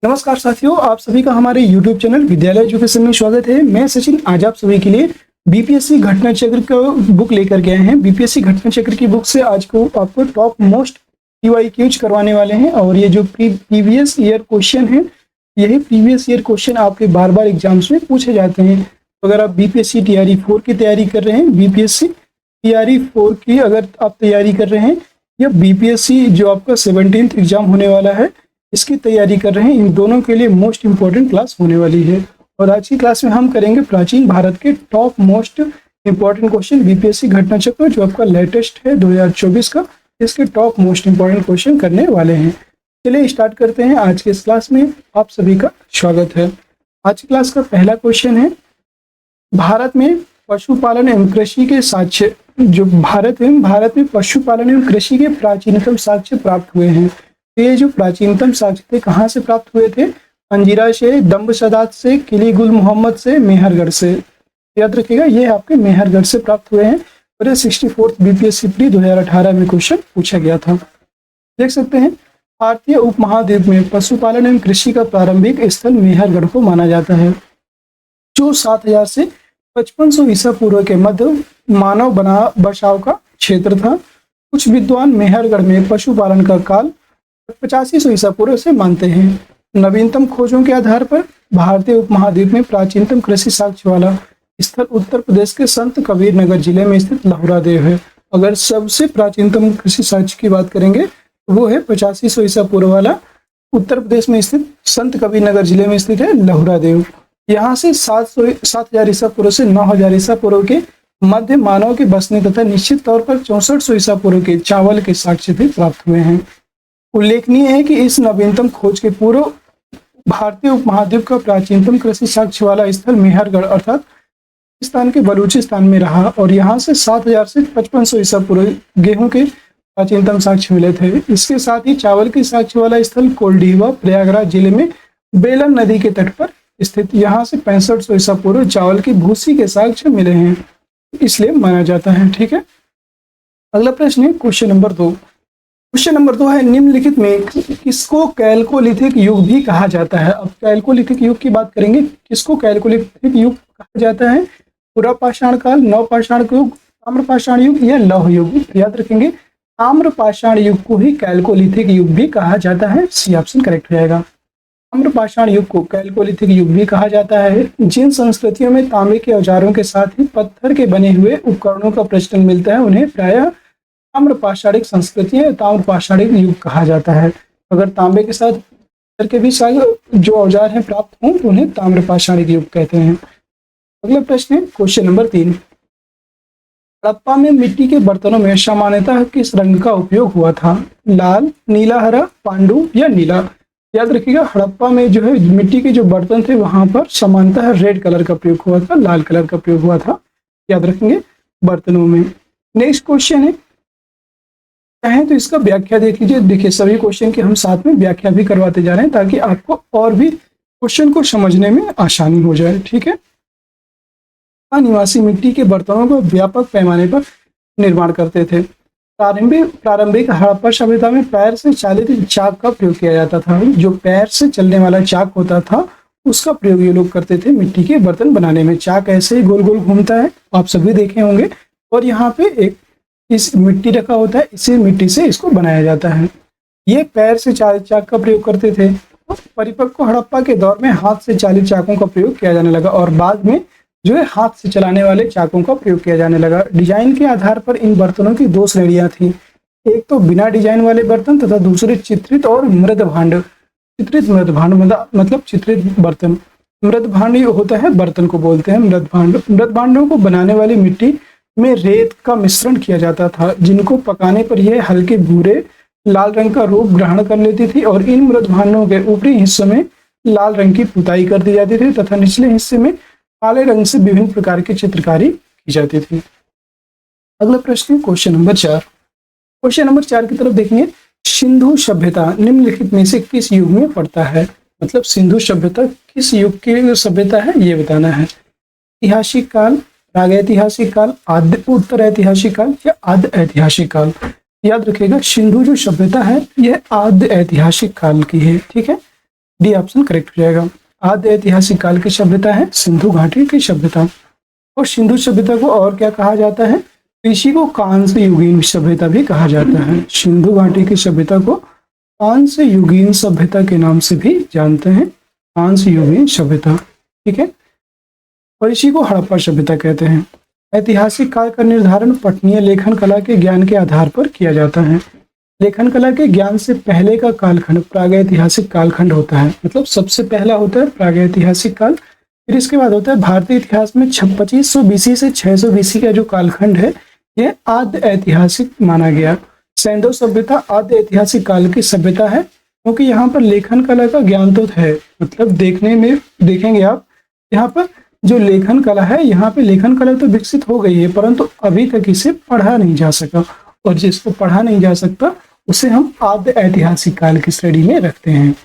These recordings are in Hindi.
नमस्कार साथियों, आप सभी का हमारे YouTube चैनल विद्यालय एजुकेशन में स्वागत है। मैं सचिन आज आप सभी के लिए बीपीएससी घटना चक्र का बुक लेकर के आए हैं। बीपीएससी घटना चक्र की बुक से आज को आपको टॉप मोस्ट पीवाईक्यूज करवाने वाले हैं और ये जो प्रीवियस ईयर क्वेश्चन है, यही प्रीवियस ईयर क्वेश्चन आपके बार बार एग्जाम्स में पूछे जाते हैं। तो अगर आप बीपीएससी टीआरई 4 की तैयारी कर रहे हैं, बीपीएससी टीआरई 4 की अगर आप तैयारी कर रहे हैं, या बीपीएससी जो आपका 17th एग्जाम होने वाला है इसकी तैयारी कर रहे हैं, इन दोनों के लिए मोस्ट इंपॉर्टेंट क्लास होने वाली है। और आज की क्लास में हम करेंगे प्राचीन भारत के top most important question BPSC घटना चक्र जो आपका लेटेस्ट है 2024 का, इसके टॉप मोस्ट इंपॉर्टेंट क्वेश्चन करने वाले हैं। चलिए स्टार्ट करते हैं। आज के इस क्लास में आप सभी का स्वागत है। आज की क्लास का पहला क्वेश्चन है, भारत में पशुपालन एवं कृषि के साक्ष्य जो भारत में पशुपालन एवं कृषि के प्राचीनतम साक्ष्य प्राप्त हुए हैं। ये जो प्राचीनतम साक्ष्य थे कहाँ से प्राप्त हुए थे? अंजीरा से, दम्बसदात से, किली गुल मोहम्मद से, मेहरगढ़ से। याद रखिएगा, ये आपके मेहरगढ़ से प्राप्त हुए हैं और ये 64th बीपीएससी प्री 2018 में क्वेश्चन पूछा गया था। देख सकते हैं, भारतीय उपमहाद्वीप में पशुपालन एवं कृषि का प्रारंभिक स्थल मेहरगढ़ को माना जाता है, जो 7000 से 5500 ईसा पूर्व के मध्य मानव बसाव का क्षेत्र था। कुछ विद्वान मेहरगढ़ में पशुपालन का काल 8500 ईसा पूर्व से मानते हैं। नवीनतम खोजों के आधार पर भारतीय उपमहाद्वीप में प्राचीनतम कृषि साक्ष्य वाला स्थल उत्तर प्रदेश के संत कबीर नगर जिले में स्थित लहुरा देव है। अगर सबसे प्राचीनतम कृषि साक्ष्य की बात करेंगे तो वो है 8500 ईसा पूर्व वाला उत्तर प्रदेश में स्थित संत कबीर नगर जिले में स्थित है लहुरा देव। यहाँ से 7000 ईसा पूर्व से 9000 ईसा पूर्व के मध्य मानव के बसने तथा निश्चित तौर पर 6400 ईसा पूर्व के चावल के साक्ष्य भी प्राप्त हुए हैं। उल्लेखनीय है कि इस नवीनतम खोज के पूर्व भारतीय उपमहाद्वीप का प्राचीनतम कृषि साक्ष्य वाला स्थल मेहरगढ़ अर्थात पाकिस्तान के बलूचिस्तान में रहा और यहाँ से 7000 से 5500 ईसा पूर्व गेहूं के प्राचीनतम साक्ष्य मिले थे। इसके साथ ही चावल के साक्ष्य वाला स्थल कोल्डीवा प्रयागराज जिले में बेलन नदी के तट पर स्थित, यहाँ से 6500 ईसा पूर्व चावल की भूसी के साक्ष्य मिले हैं, इसलिए माना जाता है। ठीक है, अगला प्रश्न है क्वेश्चन नंबर 2। क्वेश्चन नंबर 2 है, निम्नलिखित में किसको कैल्कोलिथिक युग भी कहा जाता है? अब कैल्कोलिथिक युग की बात करेंगे, किसको कैल्कोलिथिक युग कहा जाता है? पुरापाषाण काल, नवपाषाण युग, ताम्रपाषाण युग या लौह युग? याद रखेंगे, ताम्रपाषाण युग को ही कैल्कोलिथिक युग भी कहा जाता है। सी ऑप्शन करेक्ट हो जाएगा। ताम्रपाषाण युग को कैल्कोलिथिक युग भी कहा जाता है। जिन संस्कृतियों में तांबे के औजारों के साथ ही पत्थर के बने हुए उपकरणों का प्रचलन मिलता है उन्हें प्रायः ताम्रपाषाणिक संस्कृति या ताम्रपाषाणिक युग कहा जाता है। अगर तांबे के साथ पत्थर के भी जो औजार हैं प्राप्त हों तो उन्हें ताम्रपाषाणिक युग कहते हैं। अगला प्रश्न है क्वेश्चन नंबर 3। हड़प्पा में मिट्टी के बर्तनों में सामान्यतः किस रंग का उपयोग हुआ था? लाल, नीला, हरा, पांडु या नीला? याद रखिएगा, हड़प्पा में जो है मिट्टी के जो बर्तन थे वहां पर सामान्यतः रेड कलर का प्रयोग हुआ था, लाल कलर का प्रयोग हुआ था। याद रखेंगे बर्तनों में। नेक्स्ट क्वेश्चन है, चाहें तो इसका व्याख्या देख लीजिए। देखिए, सभी क्वेश्चन की हम साथ में व्याख्या भी करवाते जा रहे हैं ताकि आपको और भी क्वेश्चन को समझने में आसानी हो जाए। ठीक है, निवासी मिट्टी के बर्तनों को व्यापक पैमाने पर निर्माण करते थे। प्रारंभिक हड़प्पा सभ्यता में पैर से चालित चाक का प्रयोग किया जाता था। जो पैर से चलने वाला चाक होता था उसका प्रयोग ये लोग करते थे मिट्टी के बर्तन बनाने में। चाक ऐसे ही गोल गोल घूमता है, आप सभी देखे होंगे, और यहाँ पे एक इस मिट्टी रखा होता है, इसी मिट्टी से इसको बनाया जाता है। ये पैर से चालित चाक का प्रयोग करते थे। परिपक्व हड़प्पा के दौर में हाथ से चालित चाकों का प्रयोग किया जाने लगा और बाद में जो है हाथ से चलाने वाले चाकों का प्रयोग किया जाने लगा। डिजाइन के आधार पर इन बर्तनों की 2 श्रेणियां थी, एक तो बिना डिजाइन वाले बर्तन तथा दूसरे चित्रित और मृद भांड। चित्रित मृद भांड मतलब चित्रित बर्तन। मृद भांड होता है बर्तन को बोलते हैं मृद भांड। मृद भांडों को बनाने वाली मिट्टी में रेत का मिश्रण किया जाता था, जिनको पकाने पर यह हल्के भूरे लाल रंग का रूप ग्रहण कर लेती थी और इन मृद भांडों के ऊपरी हिस्से में लाल रंग की पुताई कर दी जाती थी तथा निचले हिस्से में काले रंग से विभिन्न प्रकार की चित्रकारी की जाती थी। अगला प्रश्न क्वेश्चन नंबर 4। क्वेश्चन नंबर 4 की तरफ देखेंगे, सिंधु सभ्यता निम्नलिखित में से किस युग में पड़ता है? मतलब सिंधु सभ्यता किस युग की सभ्यता है ये बताना है। ऐतिहासिक काल, प्रागैतिहासिक काल, आद्य उत्तर ऐतिहासिक काल या आद्य ऐतिहासिक काल? याद रखिएगा, सिंधु जो सभ्यता है यह आद्य ऐतिहासिक काल की है। ठीक है, डी ऑप्शन करेक्ट हो जाएगा। आद्य ऐतिहासिक काल की सभ्यता है सिंधु घाटी की सभ्यता। और सिंधु सभ्यता को और क्या कहा जाता है? तो इसी को कांस्य युगीन सभ्यता भी कहा जाता है। सिंधु घाटी की सभ्यता को कांस्य युगीन सभ्यता के नाम से भी जानते हैं, कांस्य युगीन सभ्यता, ठीक है। और इसी को हड़प्पा सभ्यता कहते हैं। ऐतिहासिक काल का निर्धारण पठनीय लेखन कला के ज्ञान के आधार पर किया जाता है। लेखन कला के ज्ञान से पहले का कालखंड प्रागैतिहासिक कालखंड होता है, मतलब सबसे पहला होता है प्रागैतिहासिक काल। फिर इसके बाद होता है भारतीय इतिहास में 2500 बीसी से 600 बीसी का जो कालखंड है यह आद्य ऐतिहासिक माना गया। सैंधव सभ्यता आद्य ऐतिहासिक काल की सभ्यता है, क्योंकि यहाँ पर लेखन कला का ज्ञान तो है, मतलब देखने में देखेंगे आप यहाँ पर जो लेखन कला है, यहाँ पे लेखन कला तो विकसित हो गई है, परंतु अभी तक इसे पढ़ा नहीं जा सका, और जिसको पढ़ा नहीं जा सकता उसे हम आद्य ऐतिहासिक काल की श्रेणी में रखते हैं।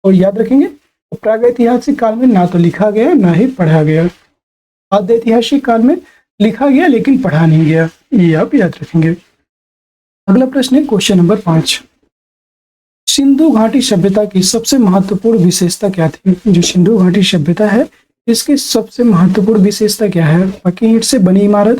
और याद रखेंगे प्रागैतिहासिक काल में ना तो लिखा गया ना ही पढ़ा गया, आद्य ऐतिहासिक काल में लिखा गया लेकिन पढ़ा नहीं गया, ये आप याद रखेंगे। अगला प्रश्न है क्वेश्चन नंबर 5। सिंधु घाटी सभ्यता की सबसे महत्वपूर्ण विशेषता क्या थी? जो सिंधु घाटी सभ्यता है इसकी सबसे महत्वपूर्ण विशेषता क्या है? पक्की ईंट से बनी इमारत,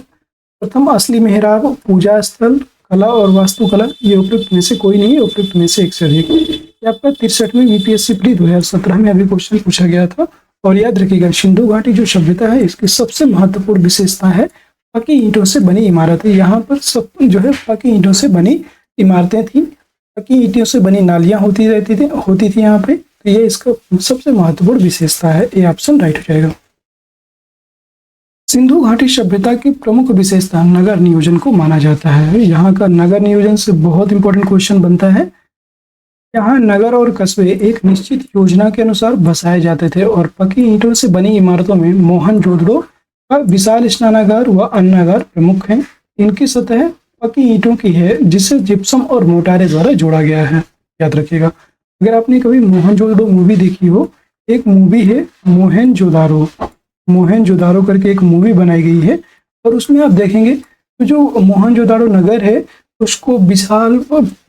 प्रथम असली मेहराब, पूजा स्थल, कला और वास्तुकला, ये उपयुक्त में से कोई नहीं है, उपयुक्त में से एक से अधिक। ये आपका 63वीं बीपीएससी प्री 2017 में अभी क्वेश्चन पूछा गया था। और याद रखिएगा सिंधु घाटी जो सभ्यता है इसकी सबसे महत्वपूर्ण विशेषता है पक्की ईंटों से बनी इमारतें। यहाँ पर सब जो है पक्की ईंटों से बनी इमारतें थी, पक्की ईंटों से बनी नालियां होती थी यहाँ पे, तो ये इसका सबसे महत्वपूर्ण विशेषता है। ये ऑप्शन राइट हो जाएगा। सिंधु घाटी सभ्यता की प्रमुख विशेषता नगर नियोजन को माना जाता है। यहाँ का नगर नियोजन से बहुत इंपॉर्टेंट क्वेश्चन बनता है। यहाँ नगर और कस्बे एक निश्चित योजना के अनुसार बसाए जाते थे और पक्की ईंटों से बनी इमारतों में मोहनजोदड़ो का विशाल स्नानागार व अन्नागार प्रमुख हैं। इनकी सतह पक्की ईंटों की है जिसे जिप्सम और मोटारे द्वारा जोड़ा गया है। याद रखिएगा, अगर आपने कभी मोहनजोदड़ो मूवी देखी हो, एक मूवी है मोहनजोदारो करके एक मूवी बनाई गई है, और उसमें आप देखेंगे तो जो मोहनजोदारो नगर है उसको विशाल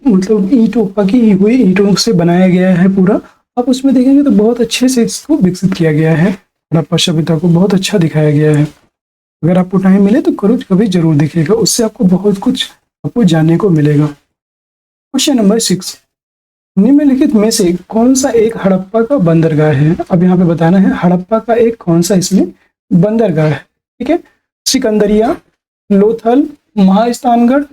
मतलब पकी हुई ईंटों से बनाया गया है पूरा। आप उसमें देखेंगे तो बहुत अच्छे से इसको विकसित किया गया है, हड़प्पा सभ्यता को बहुत अच्छा दिखाया गया है। अगर आपको टाइम मिले तो कभी जरूर देखिएगा, उससे आपको बहुत कुछ आपको जानने को मिलेगा। क्वेश्चन नंबर 6, निम्नलिखित में से कौन सा एक हड़प्पा का बंदरगाह है? अब यहाँ पे बताना है हड़प्पा का एक कौन सा इसमें बंदरगाह है, ठीक है। सिकंदरिया, लोथल, महास्थानगढ़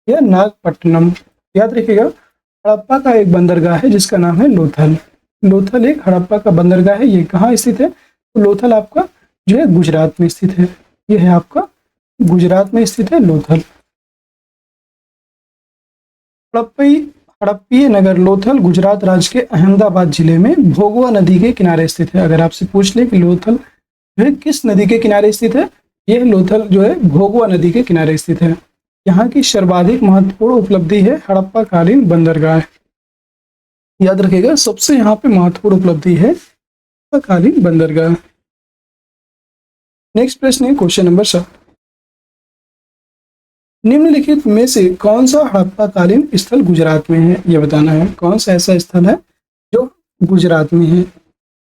या नागपट्टनम। याद रखिएगा हड़प्पा का एक बंदरगाह है जिसका नाम है लोथल। लोथल एक हड़प्पा का बंदरगाह है। ये कहाँ स्थित है? तो लोथल आपका जो है गुजरात में स्थित है। ये है आपका गुजरात में स्थित है लोथल। हड़प्पीय नगर लोथल गुजरात राज्य के अहमदाबाद जिले में भोगवा नदी के किनारे स्थित है। अगर आपसे पूछ ले कि लोथल जो है किस नदी के किनारे स्थित है, यह लोथल जो है भोगवा नदी के किनारे स्थित है। यहाँ की सर्वाधिक महत्वपूर्ण उपलब्धि है हड़प्पा कालीन बंदरगाह। याद रखिएगा सबसे यहाँ पे महत्वपूर्ण उपलब्धि है हड़प्पा कालीन बंदरगाह। नेक्स्ट प्रश्न है क्वेश्चन नंबर 7, निम्नलिखित में से कौन सा हड़प्पा कालीन स्थल गुजरात में है? यह बताना है कौन सा ऐसा स्थल है जो गुजरात में है।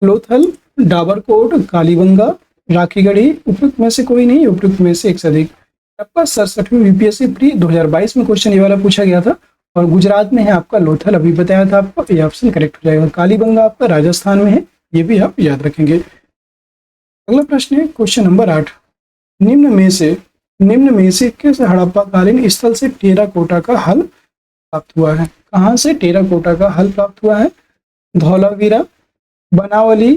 लोथल, डाबरकोट, कालीबंगा, राखीगढ़ी, उपयुक्त में से कोई नहीं, उपयुक्त में से एक से अधिक। आपका 67वीं बीपीएससी प्री 2022 में क्वेश्चन ये वाला पूछा गया था, और गुजरात में है आपका लोथल, अभी बताया था आपको, ये ऑप्शन करेक्ट हो जाएगा। कालीबंगा आपका राजस्थान में है, ये भी आप याद रखेंगे। अगला प्रश्न है क्वेश्चन नंबर 8, निम्न में से किस हड़प्पा कालीन स्थल से टेराकोटा का हल प्राप्त हुआ है? कहाँ से टेराकोटा का हल प्राप्त हुआ है? धौलावीरा, बनावली,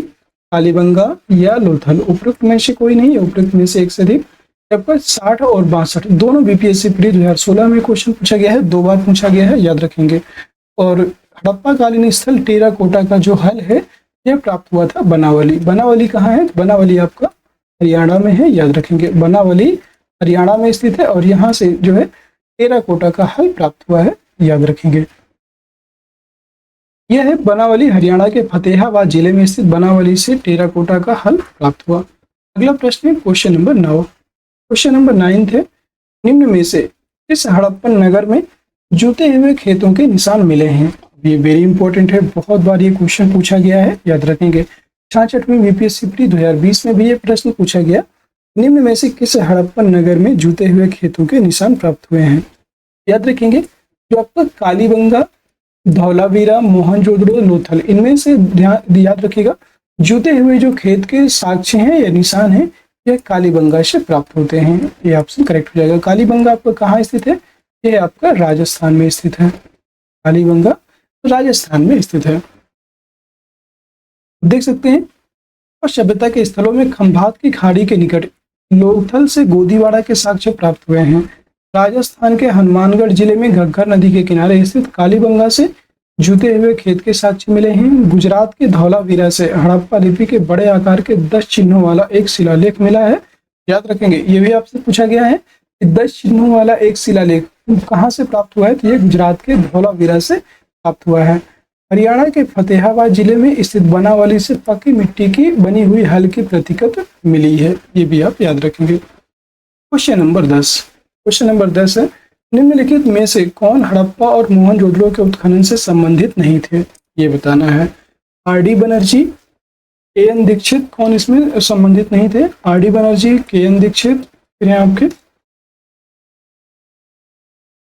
कालीबंगा या लोथल। उपयुक्त में से कोई नहीं, उपयुक्त में से एक से अधिक। आपका 60 और 62 दोनों बीपीएससी प्री 2016 में क्वेश्चन पूछा गया है, 2 बार पूछा गया है, याद रखेंगे। और हड़प्पा कालीन स्थल टेराकोटा का जो हल है यह प्राप्त हुआ था बनावली। बनावली कहाँ है? बनावली आपका हरियाणा में है, याद रखेंगे। बनावली हरियाणा में स्थित है और यहाँ से जो है टेराकोटा का हल प्राप्त हुआ है, याद रखेंगे। यह है बनावली, हरियाणा के फतेहाबाद जिले में स्थित बनावली से टेराकोटा का हल प्राप्त हुआ। अगला प्रश्न है क्वेश्चन नंबर 9। क्वेश्चन नंबर 9 है, निम्न में से इस हड़प्पन नगर में जूते हुए खेतों के निशान मिले हैं? ये वेरी इंपॉर्टेंट है, बहुत बार ये क्वेश्चन पूछा गया है, याद रखेंगे। 66वीं बीपीएससी प्री 2020 में भी ये प्रश्न पूछा गया। निम्न में से किस हड़प्पन नगर में जूते हुए खेतों के निशान प्राप्त हुए हैं? याद रखेंगे जो आपका कालीबंगा, धौलावीरा, मोहनजोदड़ो, लोथल, इनमें से याद रखिएगा जूते हुए जो खेत के साक्ष्य हैं या निशान हैं यह कालीबंगा से प्राप्त होते हैं। ये ऑप्शन करेक्ट हो जाएगा। कालीबंगा आपका कहाँ स्थित है? यह आपका राजस्थान में स्थित है। कालीबंगा राजस्थान में स्थित है। देख सकते हैं और सभ्यता के स्थलों में खंभात की खाड़ी के निकट लोथल से गोदीवाड़ा के साक्ष्य प्राप्त हुए हैं। राजस्थान के हनुमानगढ़ जिले में घग्गर नदी के किनारे स्थित कालीबंगा से जूते हुए खेत के साक्ष्य मिले हैं। गुजरात के धौलावीरा से हड़प्पा लिपि के बड़े आकार के 10 चिन्हों वाला एक शिलालेख मिला है। याद रखेंगे ये भी आपसे पूछा गया है कि 10 चिन्हों वाला एक शिलालेख कहाँ से प्राप्त हुआ है? तो ये गुजरात के धौलावीरा से प्राप्त हुआ है। हरियाणा के फतेहाबाद जिले में स्थित बनावाली से पक्की मिट्टी की बनी हुई हल्की प्रतिकृति मिली है। ये भी आप याद रखेंगे। Question number 10। क्वेश्चन नंबर 10 है निम्नलिखित में से कौन हड़प्पा और मोहनजोदड़ो के उत्खनन से संबंधित नहीं थे? ये बताना है। आर.डी. बनर्जी, के.एन. दीक्षित, कौन इसमें संबंधित नहीं थे? आर.डी. बनर्जी, के.एन. दीक्षित, फिर हैं आपके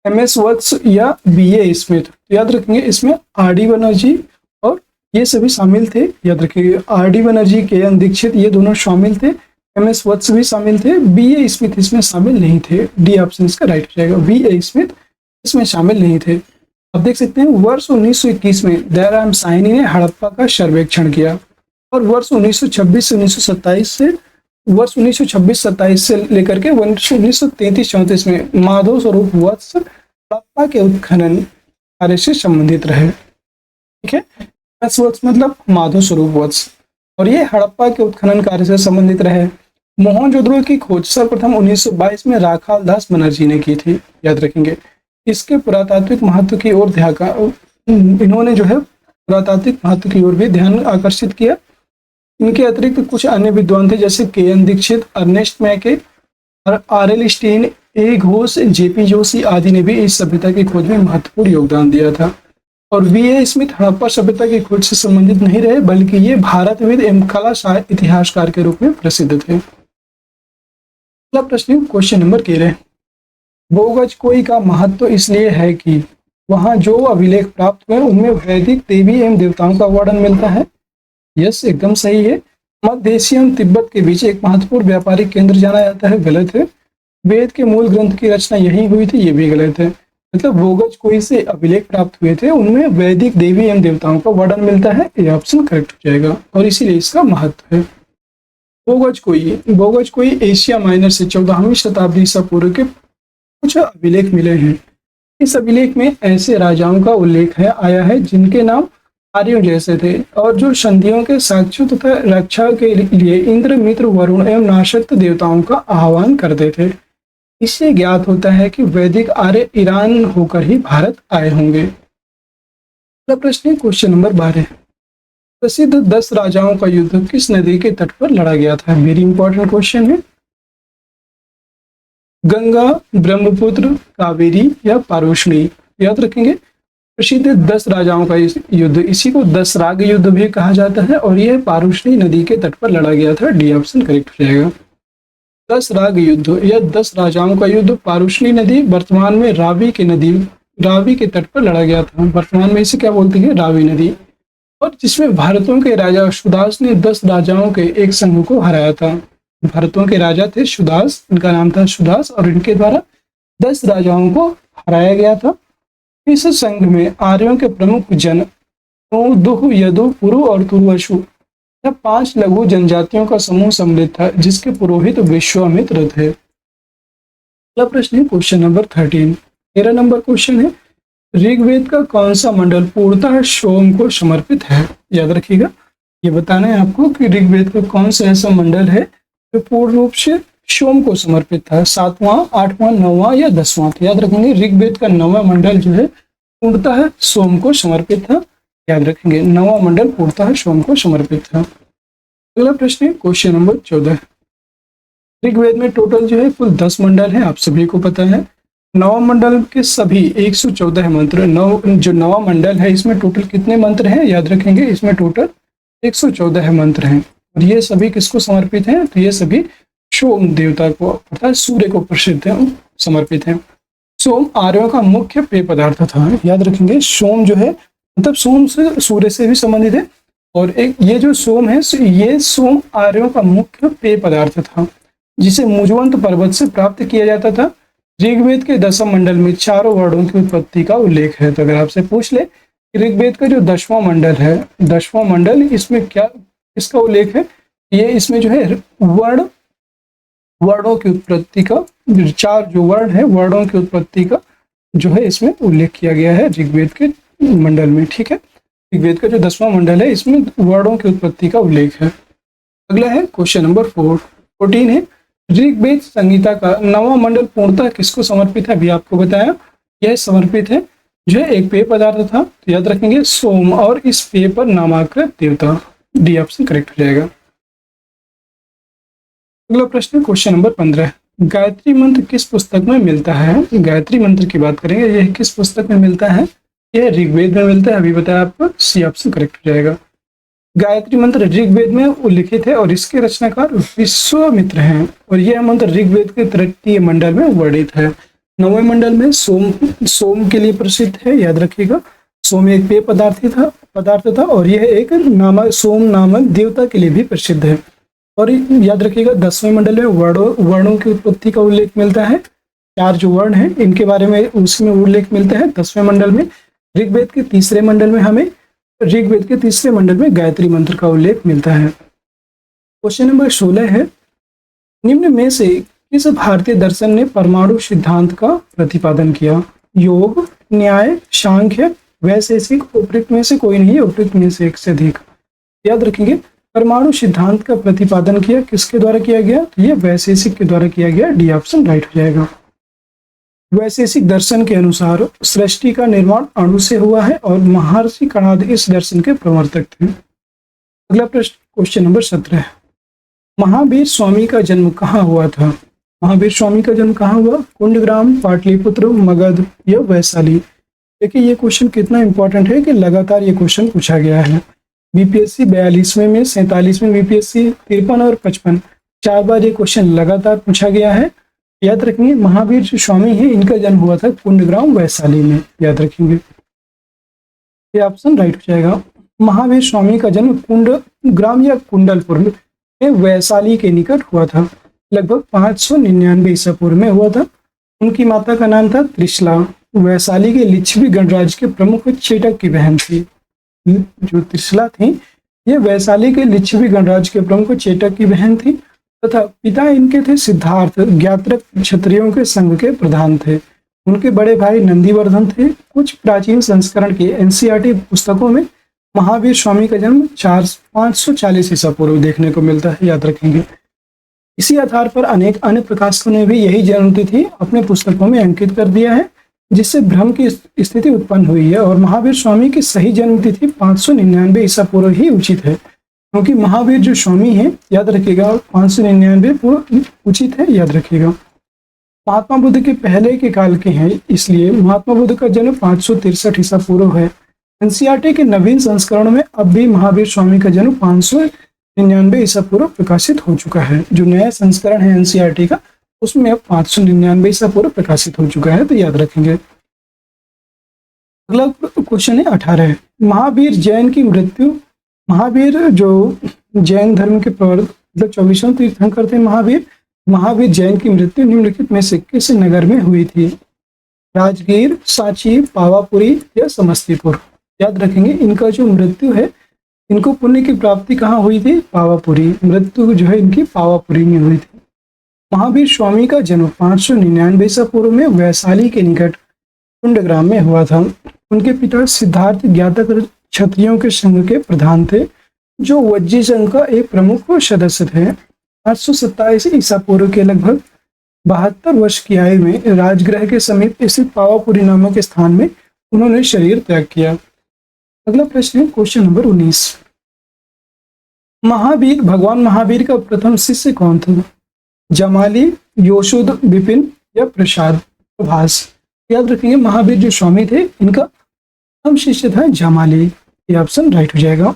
एम.एस. वत्स या बी.ए. स्मिथ। याद रखेंगे इसमें आर.डी. बनर्जी और ये सभी शामिल थे। याद रखिए आर.डी. बनर्जी, के.एन. दीक्षित ये दोनों शामिल थे। एम.एस. वत्स भी शामिल थे। बी.ए. स्मिथ इसमें शामिल नहीं थे। डी ऑप्शन इसका राइट हो जाएगा। बी.ए. स्मिथ इसमें शामिल नहीं थे। अब देख सकते हैं वर्ष 1921 में दयाराम साहनी ने हड़प्पा का सर्वेक्षण किया और वर्ष 1926 से 1927 से वर्ष 1926-27 से लेकर के वर्ष 1933-34 में माधव स्वरूप वत्स हड़प्पा के उत्खनन कार्य से संबंधित रहे। ठीक है, वत्स मतलब माधव स्वरूप वत्स, और ये हड़प्पा के उत्खनन कार्य से संबंधित रहे। मोहनजोदड़ो की खोज सर्वप्रथम 1922 में राखाल दास बनर्जी ने की थी। याद रखेंगे इसके पुरातात्विक महत्व की ओर इन्होंने जो है पुरातात्विक महत्व की ओर भी ध्यान आकर्षित किया। इनके अतिरिक्त कुछ अन्य विद्वान थे जैसे के.एन. दीक्षित, अर्नेस्ट मैके और आर.एल. स्टीन, ए. घोष, जे.पी. जोशी आदि ने भी इस सभ्यता की खोज में महत्वपूर्ण योगदान दिया था। और वी.ए. स्मिथ हड़प्पा सभ्यता की खोज से संबंधित नहीं रहे बल्कि ये भारतविद एवं कला इतिहासकार के रूप में प्रसिद्ध थे। अगला प्रश्न क्वेश्चन नंबर 13। बोगजकोई का महत्व इसलिए है कि वहां जो अभिलेख प्राप्त हुए उनमें वैदिक देवी एवं देवताओं का वर्णन मिलता है। यस, एकदम सही है। मध्य एशिया एवं तिब्बत के बीच एक महत्वपूर्ण व्यापारिक केंद्र जाना जाता है। गलत है। वेद के मूल ग्रंथ की रचना यही हुई थी। ये भी गलत है। मतलब बोगजकोई से अभिलेख प्राप्त हुए थे उनमें वैदिक देवी एवं देवताओं का वर्णन मिलता है। ये ऑप्शन करेक्ट हो जाएगा और इसीलिए इसका महत्व है। बोगजकोई एशिया माइनर से 14वीं शताब्दी ईसा पूर्व के कुछ अभिलेख मिले हैं। इस अभिलेख में ऐसे राजाओं का उल्लेख आया है जिनके नाम आर्यों जैसे थे और जो संधियों के साक्ष्यों तथा रक्षा के लिए इंद्र, मित्र, वरुण एवं नाशक्त देवताओं का आह्वान करते थे। इससे ज्ञात होता है कि वैदिक आर्य ईरान होकर ही भारत आए होंगे। अगला प्रश्न है क्वेश्चन नंबर 12। प्रसिद्ध 10 राजाओं का युद्ध किस नदी के तट पर लड़ा गया था? वेरी इंपॉर्टेंट क्वेश्चन है। गंगा, ब्रह्मपुत्र, कावेरी या पारुष्णी? याद रखेंगे प्रसिद्ध 10 राजाओं का युद्ध, इसी को 10 राग युद्ध भी कहा जाता है और यह पारुष्णी नदी के तट पर लड़ा गया था। डी ऑप्शन करेक्ट हो जाएगा। 10 राग युद्ध या 10 राजाओं का युद्ध पारुष्णी नदी वर्तमान में रावी के तट पर लड़ा गया था। वर्तमान में इसे क्या बोलते हैं? रावी नदी। और जिसमें भारतों के राजा सुदास ने 10 राजाओं के एक संघ को हराया था। भारतों के राजा थे सुदास, इनका नाम था सुदास और इनके द्वारा 10 राजाओं को हराया गया था। इस संघ में आर्यों के प्रमुख जन दुह, यदु, पुरु और तुर्वशु 5 लघु जनजातियों का समूह सम्मिलित था जिसके पुरोहित विश्वामित्र थे। अगला प्रश्न है क्वेश्चन नंबर 13। 13 नंबर क्वेश्चन है ऋग्वेद का कौन सा मंडल पूर्णतः सोम को समर्पित है? याद रखिएगा ये बताना है आपको कि ऋग्वेद का कौन सा ऐसा मंडल है जो पूर्ण रूप से सोम को समर्पित था। 7वां, 8वां, 9वां या 10वां? तो याद रखेंगे ऋग्वेद का 9वां मंडल जो है पूर्णतः सोम को समर्पित था। याद रखेंगे 9वां मंडल पूर्णतः सोम को समर्पित था। अगला प्रश्न है क्वेश्चन नंबर 14। ऋग्वेद में टोटल जो है कुल 10 मंडल है, आप सभी को पता है। नवा मंडल के सभी 114 मंत्र, जो नवा मंडल है इसमें टोटल कितने मंत्र हैं याद रखेंगे, इसमें टोटल 114 मंत्र हैं। और ये सभी किसको समर्पित हैं, तो ये सभी सोम देवता को अर्थात सूर्य को प्रसिद्ध है, समर्पित हैं। सोम आर्यों का मुख्य पेय पदार्थ था, याद रखेंगे। सोम जो है मतलब सोम से सूर्य से भी संबंधित है, और एक ये जो सोम है ये सोम आर्यों का मुख्य पेय पदार्थ था, जिसे मुजवंत पर्वत से प्राप्त किया जाता था। ऋग्वेद के 10वें मंडल में चारों वर्णों की उत्पत्ति का उल्लेख है। तो अगर आपसे पूछ ले ऋग्वेद का जो 10वां मंडल है, 10वां मंडल, इसमें क्या इसका उल्लेख है, ये इसमें जो है वर्णों की उत्पत्ति का, 4 जो वर्ण है वर्णों की उत्पत्ति का जो है इसमें उल्लेख किया गया है ऋग्वेद के मंडल में। ठीक है, ऋग्वेद का जो 10वां मंडल है इसमें वर्णों की उत्पत्ति का उल्लेख है। अगला है क्वेश्चन नंबर 14 है, ऋग्वेद संहिता का 9वां मंडल पूर्णतः किसको समर्पित है, अभी आपको बताया, यह समर्पित है जो है एक पेय पदार्थ था, तो याद रखेंगे सोम, और इस पेय पर नामाकृत देवता। डी ऑप्शन करेक्ट हो जाएगा। अगला प्रश्न क्वेश्चन नंबर 15, गायत्री मंत्र किस पुस्तक में मिलता है। गायत्री मंत्र की बात करेंगे, यह किस पुस्तक में मिलता है, यह ऋग्वेद में मिलता है, अभी बताया आपको, सी ऑप्शन करेक्ट हो जाएगा। गायत्री मंत्र ऋग्वेद में उल्लिखित है और इसके रचनाकार विश्वामित्र हैं, और यह मंत्र ऋग्वेद के 3 मंडल में वर्णित है। 9वें मंडल में सोम के लिए प्रसिद्ध है, याद रखिएगा। सोम एक पेय पदार्थ था और यह एक सोम नामक देवता के लिए भी प्रसिद्ध है। और याद रखिएगा 10वें मंडल में वर्णों की उत्पत्ति का उल्लेख मिलता है। 4 जो वर्ण हैं इनके बारे में उसमें उल्लेख मिलता है 10वें मंडल में। ऋग्वेद के 3 मंडल में गायत्री मंत्र का उल्लेख मिलता है। क्वेश्चन नंबर 16 है, निम्न में से किस भारतीय दर्शन ने परमाणु सिद्धांत का प्रतिपादन किया। योग, न्याय, सांख्य, वैशेषिक, उपयुक्त में से कोई नहीं, उपयुक्त में से एक से अधिक। याद रखेंगे परमाणु सिद्धांत का प्रतिपादन किया किसके द्वारा किया गया, तो ये वैशेषिक के द्वारा किया गया। डी ऑप्शन राइट हो जाएगा। वैशेषिक दर्शन के अनुसार सृष्टि का निर्माण अणु से हुआ है और महर्षि कणाद इस दर्शन के प्रवर्तक थे। अगला प्रश्न क्वेश्चन नंबर 17, महावीर स्वामी का जन्म कहाँ हुआ था। महावीर स्वामी का जन्म कहाँ हुआ, कुंडग्राम, पाटलिपुत्र, मगध या वैशाली। देखिए ये क्वेश्चन कितना इंपॉर्टेंट है कि लगातार ये क्वेश्चन पूछा गया है। बीपीएससी 42वें में, 47वें बीपीएससी, 53 और 55, 4 बार ये क्वेश्चन लगातार पूछा गया है। याद रखेंगे महावीर जो स्वामी है इनका जन्म हुआ था कुंडग्राम वैशाली में, याद रखेंगे। ये ऑप्शन राइट हो जाएगा। महावीर स्वामी का जन्म कुंडग्राम या कुंडलपुर में वैशाली के निकट हुआ था, लगभग 599 ईसा पूर्व में हुआ था। उनकी माता का नाम था त्रिशला, वैशाली के लिच्छवी गणराज्य के प्रमुख चेटक की बहन थी। जो त्रिशला थी ये वैशाली के लिच्छवी गणराज्य के प्रमुख चेटक की बहन थी, तथा पिता इनके थे सिद्धार्थ, ज्ञात्रक क्षत्रियों के संघ के प्रधान थे। उनके बड़े भाई नंदीवर्धन थे। कुछ प्राचीन संस्करण की एनसीईआरटी पुस्तकों में महावीर स्वामी का जन्म 540 ईसा पूर्व देखने को मिलता है, याद रखेंगे। इसी आधार पर अनेक अन्य प्रकाशकों ने भी यही जन्मतिथि अपने पुस्तकों में अंकित कर दिया है, जिससे भ्रम की स्थिति उत्पन्न हुई है। और महावीर स्वामी की सही जन्मतिथि 599 ईसा पूर्व ही उचित है, क्योंकि महावीर जो स्वामी है, याद रखिएगा 599 पूर्व उचित है, याद रखिएगा। महात्मा बुद्ध के पहले के काल के हैं, इसलिए महात्मा बुद्ध का जन्म 563 ईसा पूर्व है। एनसीईआरटी के नवीन संस्करण में अब भी महावीर स्वामी का जन्म 599 ईसा पूर्व प्रकाशित हो चुका है। जो नया संस्करण है एनसीईआरटी का उसमें अब 599 ईसा पूर्व प्रकाशित हो चुका है, तो याद रखेंगे। अगला क्वेश्चन है 18, महावीर जो जैन धर्म के मतलब 24वें तीर्थंकर थे महावीर जैन की मृत्यु निम्नलिखित में से किस नगर में हुई थी। राजगीर, सांची, पावापुरी या समस्तीपुर। याद रखेंगे इनका जो मृत्यु है, इनको पुण्य की प्राप्ति कहाँ हुई थी, पावापुरी। मृत्यु जो है इनकी पावापुरी में हुई थी। महावीर स्वामी का जन्म 599 ईसा पूर्व में वैशाली के निकट कुंडग्राम में हुआ था। उनके पिता सिद्धार्थ ज्ञातक क्षत्रियों के संघ के प्रधान थे, जो वज्जी संघ का एक प्रमुख सदस्य थे। 827 ईसा पूर्व के लगभग 72 वर्ष की आयु में राजगृह के समीप स्थित पावापुरी नामक स्थान में उन्होंने शरीर त्याग किया। अगला प्रश्न है क्वेश्चन नंबर 19, भगवान महावीर का प्रथम शिष्य कौन था। जमाली, योशुद, विपिन या प्रसाद। प्रभास। याद रखेंगे महावीर जो स्वामी थे इनका प्रथम शिष्य था जामाली। ये ऑप्शन राइट हो जाएगा।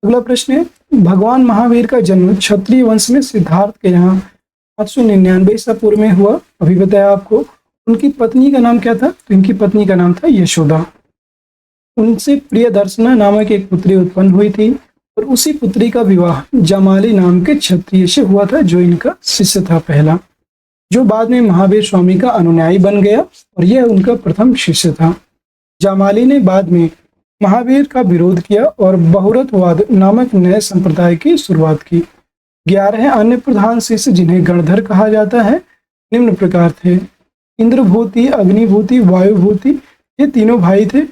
अगला प्रश्न है, भगवान महावीर का जन्म क्षत्रिय वंश में सिद्धार्थ के यहाँ 599 ईसा पूर्व में हुआ। अभी बताया आपको। उनकी पत्नी का नाम क्या था? तो इनकी पत्नी का नाम था यशोदा। उनसे प्रियदर्शना नामक एक पुत्री उत्पन्न हुई थी और उसी पुत्री का विवाह जामाली नाम के क्षत्रिय से हुआ था, जो इनका शिष्य था पहला, जो बाद में महावीर स्वामी का अनुयायी बन गया और यह उनका प्रथम शिष्य था। जामाली ने बाद में महावीर का विरोध किया और बहुरतवाद नामक नए संप्रदाय की शुरुआत की। 11 अन्य प्रधान शिष्य, जिन्हें गणधर कहा जाता है, निम्न प्रकार थे। इंद्रभूति, अग्निभूति, वायुभूति, ये तीनों भाई थे।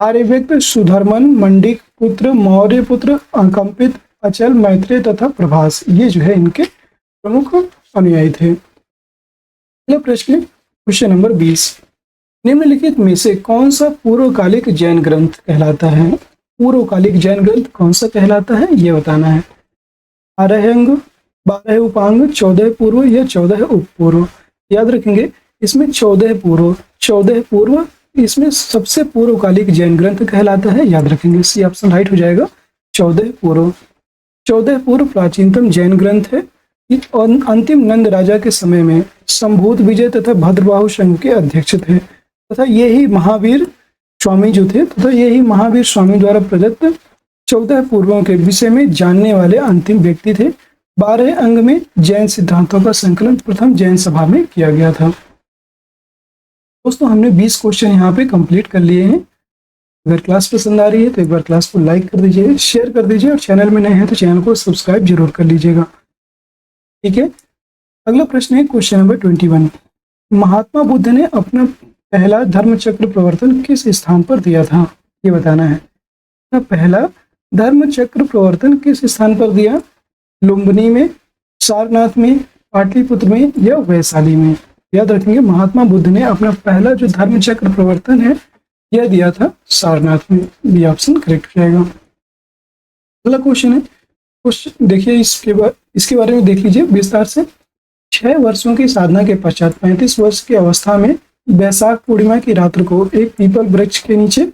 आर्यव्यक्त, सुधर्मन, मंडिक पुत्र, मौर्य पुत्र, अकंपित, अचल, मैत्रेय तथा प्रभास, ये जो है इनके प्रमुख अनुयायी थे। अगला प्रश्न, क्वेश्चन नंबर 20, निम्नलिखित में से कौन सा पूर्वकालिक जैन ग्रंथ कहलाता है? पूर्वकालिक जैन ग्रंथ कौन सा कहलाता है, ये बताना है। 12 अंग, 12 उपांग, 14 पूर्व या 14 उपपूर्व। याद रखेंगे इसमें 14 पूर्व, 14 पूर्व इसमें सबसे पूर्वकालिक जैन ग्रंथ कहलाता है। याद रखेंगे, सी ऑप्शन राइट हो जाएगा, 14 पूर्व। 14 पूर्व प्राचीनतम जैन ग्रंथ है। अंतिम नंद राजा के समय में संभूत विजय तथा भद्रबाहु संघ के अध्यक्ष थे तथा यही महावीर स्वामी जो थे तथा यही महावीर स्वामी द्वारा प्रदत्त 14 पूर्वों के विषय में जानने वाले अंतिम व्यक्ति थे। 12 अंग में जैन सिद्धांतों का संकलन प्रथम जैन सभा में किया गया था। दोस्तों, हमने 20 क्वेश्चन यहाँ पे कंप्लीट कर लिए हैं। अगर क्लास पसंद आ रही है तो एक बार क्लास को लाइक कर दीजिए, शेयर कर दीजिए और चैनल में नए हैं तो चैनल को सब्सक्राइब जरूर कर लीजिएगा। ठीक है। अगला प्रश्न है क्वेश्चन नंबर 21, महात्मा बुद्ध ने अपना पहला धर्मचक्र प्रवर्तन किस स्थान पर दिया था? ये बताना है। अपना पहला धर्मचक्र प्रवर्तन किस स्थान पर दिया? लुम्बिनी में, सारनाथ में, पाटलिपुत्र में या वैशाली में? याद रखेंगे महात्मा बुद्ध ने अपना पहला जो धर्मचक्र प्रवर्तन है यह दिया था सारनाथ में। बी ऑप्शन करेक्ट हो जाएगा। अगला क्वेश्चन है, क्वेश्चन देखिए इसके बारे में देख लीजिए विस्तार से। 6 वर्षों की साधना के पश्चात 35 वर्ष की अवस्था में वैशाख पूर्णिमा की रात्र को एक पीपल वृक्ष के नीचे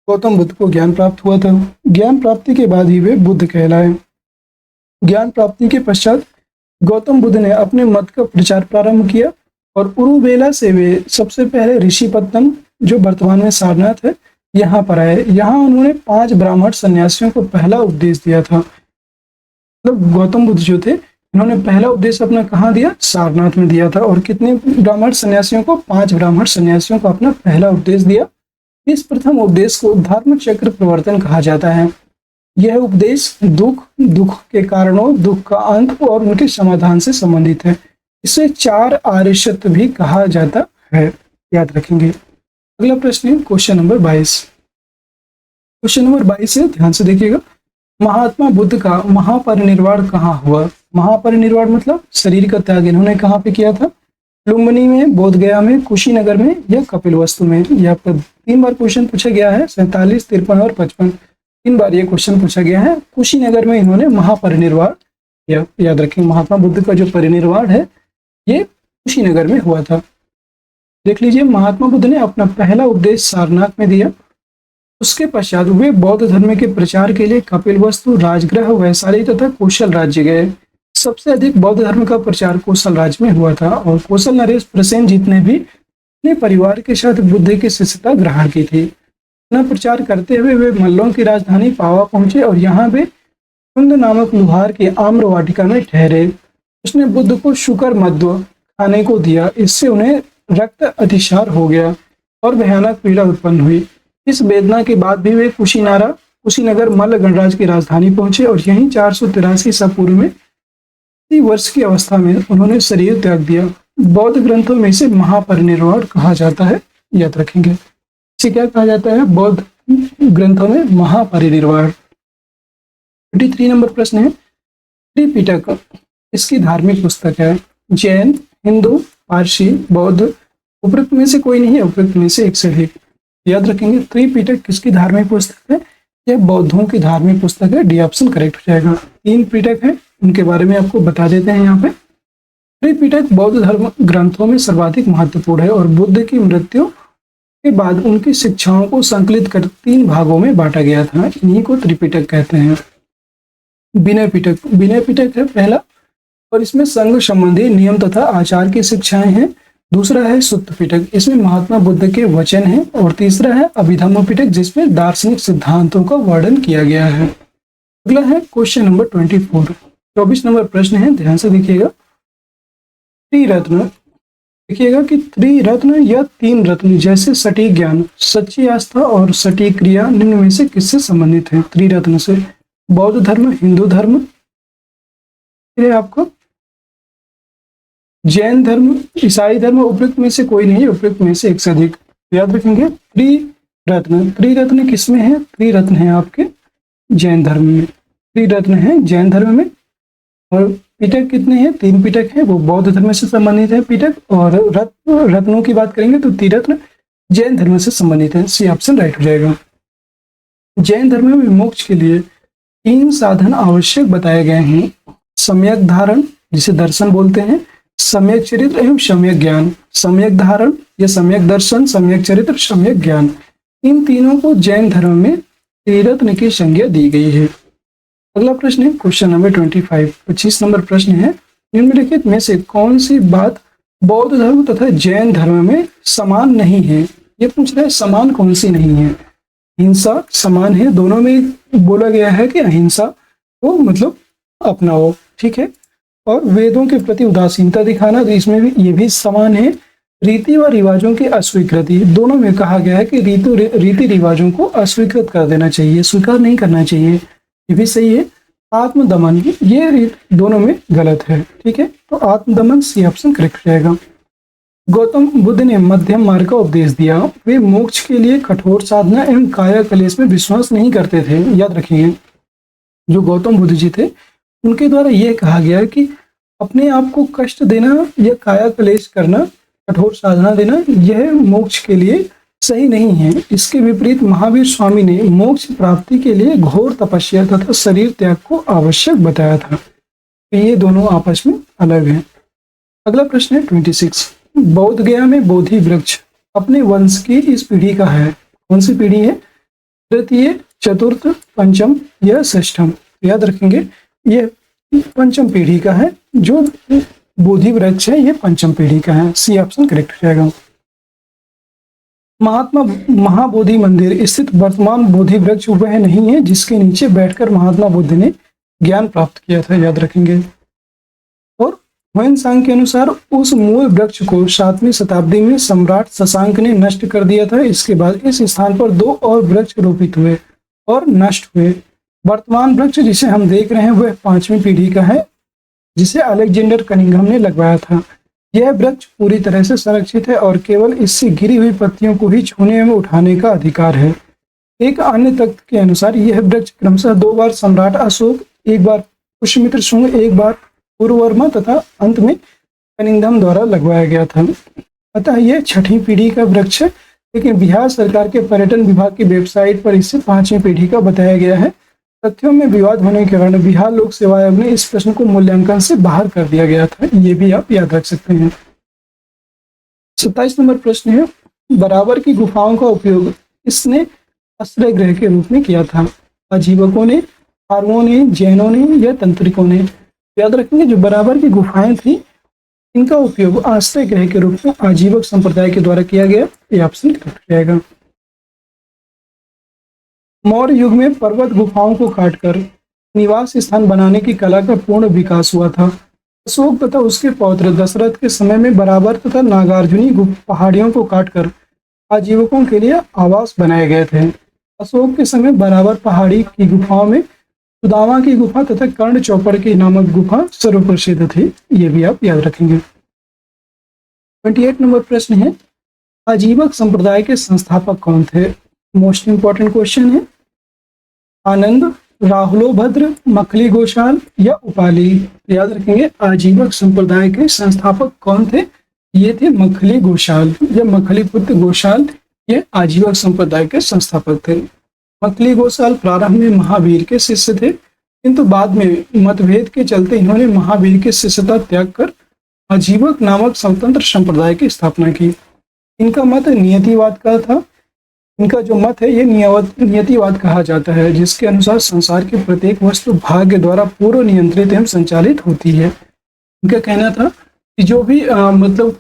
गौतम बुद्ध को ज्ञान प्राप्त हुआ था। ज्ञान प्राप्ति के बाद ही वे बुद्ध कहलाए। ज्ञान प्राप्ति के पश्चात गौतम बुद्ध ने अपने मत का प्रचार प्रारंभ किया और उरुवेला से वे सबसे पहले ऋषिपत्तन, जो वर्तमान में सारनाथ है, यहाँ पर आए। यहाँ उन्होंने 5 ब्राह्मण सन्यासियों को पहला उपदेश दिया था। मतलब गौतम बुद्ध जो थे इन्होंने पहला उपदेश अपना कहाँ दिया? सारनाथ में दिया था। और कितने ब्राह्मण सन्यासियों को? 5 ब्राह्मण सन्यासियों को अपना पहला उपदेश दिया। इस प्रथम उपदेश को धर्म चक्र प्रवर्तन कहा जाता है। यह उपदेश दुख, दुख के कारणों, दुख का अंत और उनके समाधान से संबंधित है। इसे 4 आर्यसत्य भी कहा जाता है। याद रखेंगे। अगला प्रश्न है क्वेश्चन नंबर 22। क्वेश्चन नंबर 22 है, ध्यान से देखिएगा। महात्मा बुद्ध का महापरिनिर्वाण कहाँ हुआ? महापरिनिर्वाण मतलब शरीर का त्याग इन्होंने कहाँ पे किया था? लुम्बिनी में, बोधगया में, कुशीनगर में या कपिलवस्तु में? यह आपका 3 बार क्वेश्चन पूछा गया है। 47, 53 और 55 3 बार ये क्वेश्चन पूछा गया है। कुशीनगर में इन्होंने महापरिनिर्वाण किया। याद रखेंगे महात्मा बुद्ध का जो परिनिर्वाण है ये कुशीनगर में हुआ था। देख लीजिए, महात्मा बुद्ध ने अपना पहला उपदेश सारनाथ में दिया। उसके पश्चात वे बौद्ध धर्म के प्रचार के लिए कपिलवस्तु, राजगृह, वैशाली तथा कौशल राज्य गए। सबसे अधिक बौद्ध धर्म का प्रचार कौशल राज्य में हुआ था और कौशल नरेश प्रसेनजीत ने भी अपने परिवार के साथ बुद्ध की शिष्यता ग्रहण की थी। अपना प्रचार करते हुए वे मल्लों की राजधानी पावा पहुंचे और यहाँ वे कुंद नामक लुहार के आम्र वाटिका में ठहरे। उसने बुद्ध को शुकर मध्य खाने को दिया। इससे उन्हें रक्त अतिसार हो गया और भयानक पीड़ा उत्पन्न हुई। इस वेदना के बाद भी वे कुशीनगर मल्ल गणराज की राजधानी पहुंचे और यहीं 483 ईसा पूर्व में 30 वर्ष की अवस्था में उन्होंने शरीर त्याग दिया। बौद्ध ग्रंथों में इसे महापरिनिर्वाण कहा जाता है। याद रखेंगे, इसे क्या कहा जाता है? बौद्ध ग्रंथों में महापरिनिर्वाण। 23 नंबर प्रश्न है, त्रिपिटक इसकी धार्मिक पुस्तक है? जैन, हिंदू, पारसी, बौद्ध? उपरोक्त में से कोई नहीं है, उपरोक्त में से एक से अधिक। याद रखेंगे, त्रिपिटक किसकी धार्मिक पुस्तक है? यह बौद्धों की धार्मिक पुस्तक है। डी ऑप्शन करेक्ट हो जाएगा। 3 पिटक है, उनके बारे में आपको बता देते हैं। यहाँ पे त्रिपिटक बौद्ध धर्म ग्रंथों में सर्वाधिक महत्वपूर्ण है और बुद्ध की मृत्यु के बाद उनकी शिक्षाओं को संकलित कर 3 भागों में बांटा गया था। इन्हीं को त्रिपिटक कहते हैं। विनय पिटक, विनय पिटक है पहला और इसमें संघ संबंधी नियम तथा आचार की शिक्षाएं हैं। दूसरा है सुत्त पिटक, इसमें महात्मा बुद्ध के वचन हैं। और तीसरा है अभिधम्म पिटक, जिसमें दार्शनिक सिद्धांतों का वर्णन किया गया है। अगला है क्वेश्चन नंबर 24, 24 नंबर प्रश्न है, ध्यान से देखिएगा। त्रिरत्न, देखिएगा कि त्रिरत्न या 3 रत्न जैसे सटीक ज्ञान, सच्ची आस्था और सटीक क्रिया निम्न में से किससे संबंधित है? त्रिरत्न से बौद्ध धर्म, हिंदू धर्म, फिर आपको जैन धर्म, ईसाई धर्म, उपयुक्त में से कोई नहीं, उपयुक्त में से एक से अधिक। याद रखेंगे त्रिरत्न, त्रिरत्न किसमें है? त्रिरत्न है आपके जैन धर्म में, त्रिरत्न है जैन धर्म में। और पिटक कितने हैं? 3 पिटक हैं, वो बौद्ध धर्म से संबंधित है पिटक। और रत्नों की बात करेंगे तो त्रिरत्न जैन धर्म से संबंधित है। सी ऑप्शन राइट हो जाएगा। जैन धर्म में मोक्ष के लिए 3 साधन आवश्यक बताए गए हैं। सम्यक धारण, जिसे दर्शन बोलते हैं, सम्यक चरित्र एवं सम्यक ज्ञान। सम्यक धारण या सम्यक दर्शन, सम्यक चरित्र, सम्यक ज्ञान, इन तीनों को जैन धर्म में त्रिरत्न की संज्ञा दी गई है। अगला प्रश्न है क्वेश्चन नंबर 25, 25 नंबर प्रश्न है, निम्नलिखित में से कौन सी बात बौद्ध धर्म तथा जैन धर्म में समान नहीं है? ये पूछ रहा है समान कौन सी नहीं है। हिंसा समान है, दोनों में बोला गया है कि अहिंसा को मतलब अपनाओ, ठीक है। और वेदों के प्रति उदासीनता दिखाना, तो इसमें भी ये भी समान है। रीति व रिवाजों की अस्वीकृति, दोनों में कहा गया है कि रीति रिवाजों को अस्वीकृत कर देना चाहिए, स्वीकार नहीं करना चाहिए, ये भी सही है। आत्मदमन, ये दोनों में गलत है, ठीक है। तो आत्मदमन सी ऑप्शन करेक्ट हो जाएगा। गौतम बुद्ध ने मध्यम मार्ग का उपदेश दिया। वे मोक्ष के लिए कठोर साधना एवं काया कलेश में विश्वास नहीं करते थे। याद रखिए, जो गौतम बुद्ध जी थे उनके द्वारा यह कहा गया कि अपने आप को कष्ट देना या काया कलेश करना, कठोर साधना देना, यह मोक्ष के लिए सही नहीं है। इसके विपरीत महावीर स्वामी ने मोक्ष प्राप्ति के लिए घोर तपस्या तथा शरीर त्याग को आवश्यक बताया था। तो ये दोनों आपस में अलग हैं। अगला प्रश्न है 26, बौद्ध गया में बोधि वृक्ष अपने वंश की इस पीढ़ी का है। कौन सी पीढ़ी है? तृतीय, चतुर्थ, पंचम या षष्ठम? याद रखेंगे ये पंचम पीढ़ी का है। जो बोधि वृक्ष है ये पंचम पीढ़ी का है। सी ऑप्शन करेक्ट हो जाएगा। महात्मा महाबोधि मंदिर स्थित वर्तमान बोधि वृक्ष वह नहीं है जिसके नीचे बैठकर महात्मा बुद्ध ने ज्ञान प्राप्त किया था। याद रखेंगे। और ह्वेनसांग के अनुसार उस मूल वृक्ष को 7वीं शताब्दी में सम्राट शशांक ने नष्ट कर दिया था। इसके बाद इस स्थान पर 2 और वृक्ष रोपित हुए और नष्ट हुए। वर्तमान वृक्ष जिसे हम देख रहे हैं वह 5वीं पीढ़ी का है, जिसे अलेक्जेंडर कनिंघम ने लगवाया था। यह वृक्ष पूरी तरह से संरक्षित है और केवल इससे गिरी हुई पत्तियों को ही छूने एवं उठाने का अधिकार है। एक अन्य तथ्य के अनुसार यह वृक्ष क्रमशः 2 बार सम्राट अशोक, 1 बार पुष्यमित्र शुंग, 1 बार पुरवर्मा तथा अंत में कनिंघम द्वारा लगवाया गया था। अतः यह 6वीं पीढ़ी का वृक्ष है, लेकिन बिहार सरकार के पर्यटन विभाग की वेबसाइट पर इसे 5वीं पीढ़ी का बताया गया है। तथ्यों में विवाद होने के कारण बिहार लोक सेवा आयोग ने इस प्रश्न को मूल्यांकन से बाहर कर दिया गया था। ये भी आप याद रख सकते हैं। 27 नंबर प्रश्न है, बराबर की गुफाओं का उपयोग इसने आश्रय गृह के रूप में किया था। आजीवकों ने, आर्यों ने, जैनों ने या तंत्रिकों ने? याद रखेंगे जो बराबर की गुफाएं थी इनका उपयोग आश्रय गृह के रूप में आजीवक संप्रदाय के द्वारा किया गया। ये ऑप्शन करेक्ट हो जाएगा। मौर्य युग में पर्वत गुफाओं को काटकर निवास स्थान बनाने की कला का पूर्ण विकास हुआ था। अशोक तथा उसके पौत्र दशरथ के समय में बराबर तथा नागार्जुनी पहाड़ियों को काटकर आजीवकों के लिए आवास बनाए गए थे। अशोक के समय बराबर पहाड़ी की गुफाओं में सुदामा की गुफा तथा कर्ण चौपड़ की नामक गुफा सर्वप्रसिद्ध थी। ये भी आप याद रखेंगे। 28 नंबर प्रश्न है, आजीवक संप्रदाय के संस्थापक कौन थे? मोस्ट इंपॉर्टेंट क्वेश्चन है। आनंद, राहुलोभद्र, मखली गोशाल या उपाली? याद रखेंगे आजीवक संप्रदाय के संस्थापक कौन थे? ये थे मखली गोशाल या मखली पुत्र गोशाल। ये आजीवक संप्रदाय के संस्थापक थे। मखली गोशाल प्रारंभ में महावीर के शिष्य थे, किंतु बाद में मतभेद के चलते इन्होंने महावीर की शिष्यता त्याग कर अजीवक नामक स्वतंत्र संप्रदाय की स्थापना की। इनका मत नियतिवाद का था। इनका जो मत है ये नियतिवाद कहा जाता है, जिसके अनुसार संसार की प्रत्येक वस्तु भाग्य द्वारा पूर्व नियंत्रित एवं संचालित होती है। इनका कहना था कि जो भी मतलब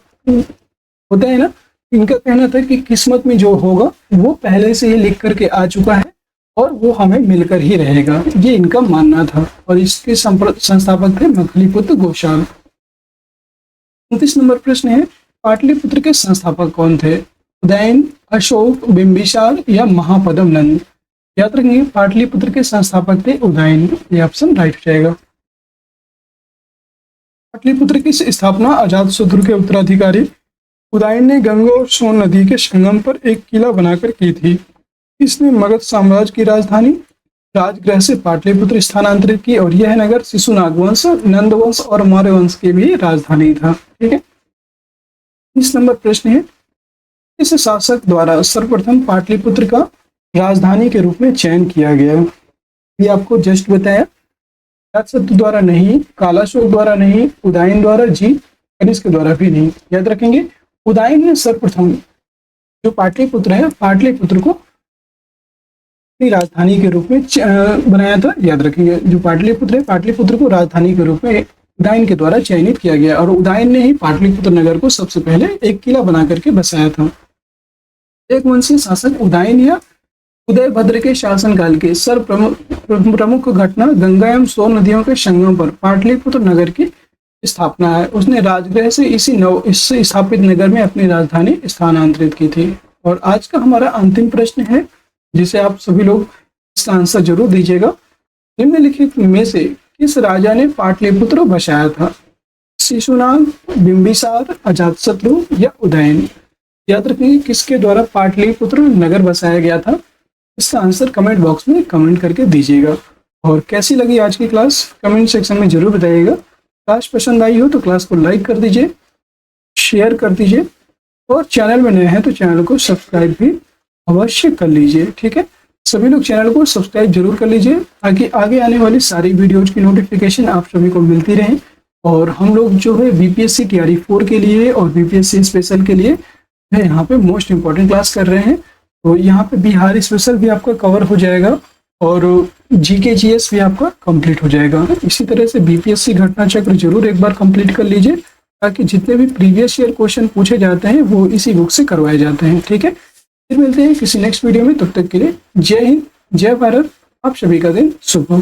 होता है ना, इनका कहना था कि किस्मत में जो होगा वो पहले से ही लिख करके आ चुका है और वो हमें मिलकर ही रहेगा, ये इनका मानना था। और इसके संस्थापक थे मखलीपुत्र गोशाल। 29 नंबर प्रश्न है, पाटलिपुत्र के संस्थापक कौन थे? उदयन, अशोक, बिंबिसार या महापद्म नंद? याद रखेंगे पाटलिपुत्र के संस्थापक थे उदयन, ये ऑप्शन राइट हो जाएगा। पाटलिपुत्र की स्थापना अजातशत्रु के उत्तराधिकारी उदयन ने गंगा और सोन नदी के संगम पर एक किला बनाकर की थी। इसने मगध साम्राज्य की राजधानी राजगृह से पाटलिपुत्र स्थानांतरित की और यह नगर शिशुनाग वंश, नंद वंश और मौर्य वंश की भी राजधानी था। ठीक है, इस नंबर प्रश्न है, इस शासक द्वारा सर्वप्रथम पाटलिपुत्र का राजधानी के रूप में चयन किया गया? ये आपको जस्ट बताया, अजातशत्रु द्वारा नहीं, कालाशोक द्वारा नहीं, उदयन द्वारा जी, कनिष्क द्वारा भी नहीं। याद रखेंगे उदयन ने सर्वप्रथम जो पाटलिपुत्र है, पाटलिपुत्र को अपनी राजधानी के रूप में बनाया था। याद रखेंगे जो पाटलिपुत्र है, पाटलिपुत्र को राजधानी के रूप में उदयन के द्वारा चयनित किया गया और उदयन ने ही पाटलिपुत्र नगर को सबसे पहले एक किला बना करके बसाया था। एक वंशीय शासक उदयन या उदयभद्र के शासनकाल के प्रमुख घटना गंगा एवं सोन नदियों के संगम पर पाटलिपुत्र नगर की स्थापना है। उसने राजगृह से इससे स्थापित नगर में अपनी राजधानी स्थानांतरित की थी। और आज का हमारा अंतिम प्रश्न है, जिसे आप सभी लोग इसका आंसर जरूर दीजिएगा। निम्नलिखित में से किस राजा ने पाटलिपुत्र बसाया था? शिशुनाग, बिंबिसार, अजातशत्रु या उदयन? याद रखिए किसके द्वारा पाटलिपुत्र नगर बसाया गया था? इसका आंसर कमेंट बॉक्स में कमेंट करके दीजिएगा। और कैसी लगी आज की क्लास कमेंट सेक्शन में जरूर बताइएगा। क्लास पसंद आई हो तो क्लास को लाइक कर दीजिए, शेयर कर दीजिए और चैनल में नए हैं तो चैनल को सब्सक्राइब भी अवश्य कर लीजिए। ठीक है, सभी लोग चैनल को सब्सक्राइब जरूर कर लीजिए ताकि आगे आने वाली सारी वीडियोज की नोटिफिकेशन आप सभी को मिलती रहे। और हम लोग जो है बीपीएससी टीआरई 4 के लिए और बीपीएससी स्पेशल के लिए यहाँ पे मोस्ट इंपॉर्टेंट क्लास कर रहे हैं। तो यहाँ पे बिहार स्पेशल भी आपका कवर हो जाएगा और जीके जीएस भी आपका कंप्लीट हो जाएगा। इसी तरह से बीपीएससी घटना चक्र जरूर एक बार कंप्लीट कर लीजिए ताकि जितने भी प्रीवियस ईयर क्वेश्चन पूछे जाते हैं वो इसी बुक से करवाए जाते हैं। ठीक है, फिर मिलते हैं किसी नेक्स्ट वीडियो में, तब तक के लिए जय हिंद, जय भारत। आप सभी का दिन शुभ हो।